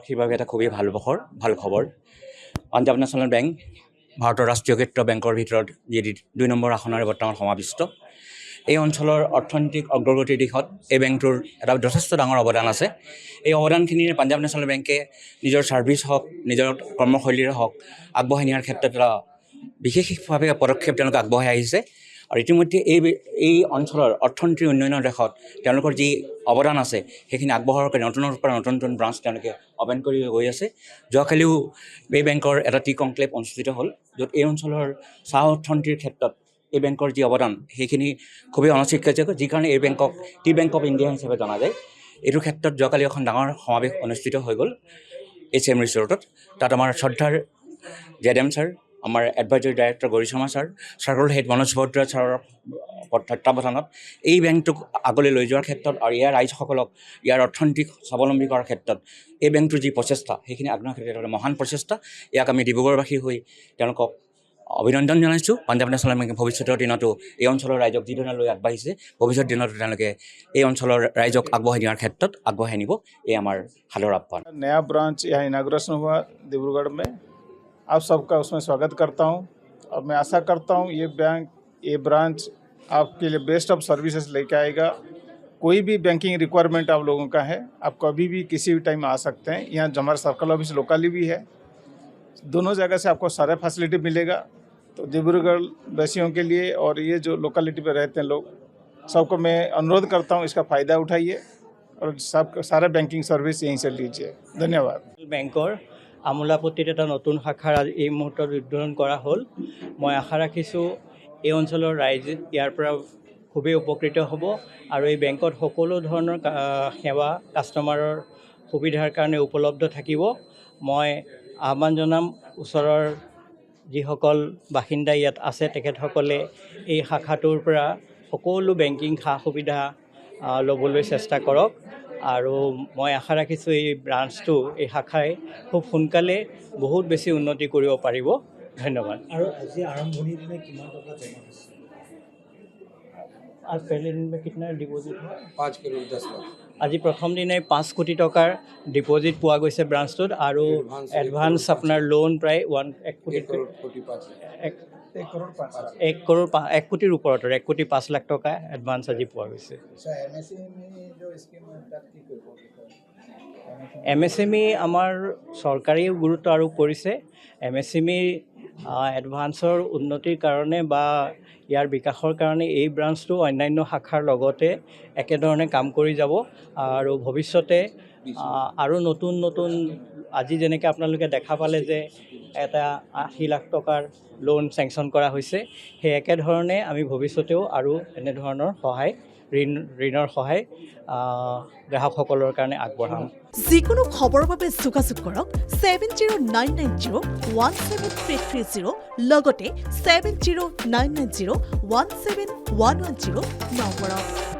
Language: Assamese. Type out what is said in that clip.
সেইভাবে এটা খুবই ভাল খবৰ পাঞ্জাৱ নেশ্যনেল বেংক ভাৰতৰ ৰাষ্ট্ৰীয়কৃত বেংকৰ ভিতৰত যি ২ নম্বৰ আসনেৰে বৰ্তমান সমাবিষ্ট এই অঞ্চলৰ অৰ্থনৈতিক অগ্ৰগতিৰ দিশত এই বেংকটোৰ এটা যথেষ্ট ডাঙৰ অৱদান আছে এই অৱদানখিনিৰে পাঞ্জাৱ নেশ্যনেল বেংকে নিজৰ ছাৰ্ভিচ হওক নিজৰ কৰ্মশৈলীৰে হওক আগবঢ়াই নিয়াৰ ক্ষেত্ৰত এটা বিশেষভাৱে পদক্ষেপ তেওঁলোকে আগবঢ়াই আহিছে আৰু ইতিমধ্যে এই অঞ্চলৰ অৰ্থনীতিৰ উন্নয়নৰ দিশত তেওঁলোকৰ যি অৱদান আছে সেইখিনি আগবঢ়াৰ কাৰণে নতুন ব্ৰাঞ্চ তেওঁলোকে অপেন কৰি গৈ আছে যোৱাকালিও এই বেংকৰ এটা টি কনক্লেভ অনুষ্ঠিত হ'ল য'ত এই অঞ্চলৰ চাহ অৰ্থনীতিৰ ক্ষেত্ৰত এই বেংকৰ যি অৱদান সেইখিনি খুবেই অনস্বীকাৰ্য যি কাৰণে এই বেংকক টি বেংক অফ ইণ্ডিয়া হিচাপে জনা যায় এইটোৰ ক্ষেত্ৰত যোৱাকালি এখন ডাঙৰ সমাৱেশ অনুষ্ঠিত হৈ গ'ল HM ৰিচৰ্টত তাত আমাৰ শ্ৰদ্ধাৰ জেডএম ছাৰ আমাৰ advisory director Gauri Sharma sir circle head Manoj Bhadra ছাৰৰ তত্বাৱধানত এই বেংকটোক আগলৈ লৈ যোৱাৰ ক্ষেত্ৰত আৰু ইয়াৰ ৰাইজসকলক ইয়াৰ অৰ্থনৈতিক স্বাৱলম্বী কৰাৰ ক্ষেত্ৰত এই বেংকটোৰ যি প্ৰচেষ্টা সেইখিনি আগবঢ়াৰ ক্ষেত্ৰত এটা মহান প্ৰচেষ্টা ইয়াক আমি ডিব্ৰুগড়বাসী হৈ তেওঁলোকক অভিনন্দন জনাইছোঁ পাঞ্জাৱ নেশ্যনেল বেংকে ভৱিষ্যতৰ দিনতো এই অঞ্চলৰ ৰাইজক যিধৰণে লৈ আগবাঢ়িছে ভৱিষ্যত দিনতো তেওঁলোকে এই অঞ্চলৰ ৰাইজক আগবঢ়াই নিয়াৰ ক্ষেত্ৰত আগবঢ়াই নিব এই আমাৰ সাদৰ আহ্বান नया ब्रांच यहाँ इनाग्रेशन हुआ डिब्रूगढ़ में आप सबका उसमें स्वागत करता हूँ और मैं आशा करता हूँ ये ब्रांच आपके लिए बेस्ट ऑफ सर्विसेज लेके आएगा कोई भी बैंकिंग रिक्वायरमेंट आप लोगों का है आप कभी भी किसी भी टाइम आ सकते हैं यहाँ हमारा सर्कल ऑफिस लोकली भी है दोनों जगह से आपको सारे फैसिलिटी मिलेगा तो डिब्रूगढ़ वासियों के लिए और ये जो लोकेलिटी पे रहते हैं लोग सबको मैं अनुरोध करता हूँ इसका फ़ायदा उठाइए और सब सारे बैंकिंग सर्विस यहीं से लीजिए धन्यवाद বেংকৰ আমোলাপট্টিত এটা নতুন শাখাৰ এই মুহূৰ্তত উদ্বোধন কৰা হ'ল মই আশা ৰাখিছোঁ এই অঞ্চলৰ ৰাইজ ইয়াৰ পৰা খুবেই উপকৃত হ'ব আৰু এই বেংকত সকলো ধৰণৰ সেৱা কাষ্টমাৰৰ সুবিধাৰ কাৰণে উপলব্ধ থাকিব মই আহ্বান জনাম ওচৰৰ যিসকল বাসিন্দা ইয়াত আছে তেখেতসকলে এই শাখাটোৰ পৰা সকলো বেংকিং সা সুবিধা ল'বলৈ চেষ্টা কৰক আৰু মই আশা ৰাখিছোঁ এই ব্ৰাঞ্চটো এই শাখাই খুব সোনকালে বহুত বেছি উন্নতি কৰিব পাৰিব ধন্যবাদ আৰু আজি আৰম্ভণিৰ দিনা কিমান টকা জমা হৈছে आज पहले दिन में कितना डिपॉजिट हुआ 5 करोड़ 10 लाख আজি প্ৰথম দিনাই 5 কোটি টকাৰ ডিপ'জিট পোৱা গৈছে ব্ৰাঞ্চটোত আৰু এডভান্স আপোনাৰ লোন প্ৰায় 1 কোটিৰ ওপৰত 1 কোটি 5 লাখ টকা এডভান্স আজি পোৱা গৈছে MSME আমাৰ চৰকাৰী গুৰুত্ব আৰোপ কৰিছে MSME এডভান্সৰ উন্নতিৰ কাৰণে বা ইয়াৰ বিকাশৰ কাৰণে এই ব্ৰাঞ্চটো অন্যান্য শাখাৰ লগতে একেধৰণে কাম কৰি যাব আৰু ভৱিষ্যতে আৰু নতুন আজি যেনেকৈ আপোনালোকে দেখা পালে যে এটা 80 লাখ টকাৰ লোন চেংচন কৰা হৈছে সেই একেধৰণে আমি ভৱিষ্যতেও আৰু এনেধৰণৰ সহায় ঋণৰ সহায় গ্ৰাহকসকলৰ কাৰণে আগবঢ়াম যিকোনো খবৰৰ বাবে যোগাযোগ কৰক 7099017330 লগতে 7099017110 নম্বৰত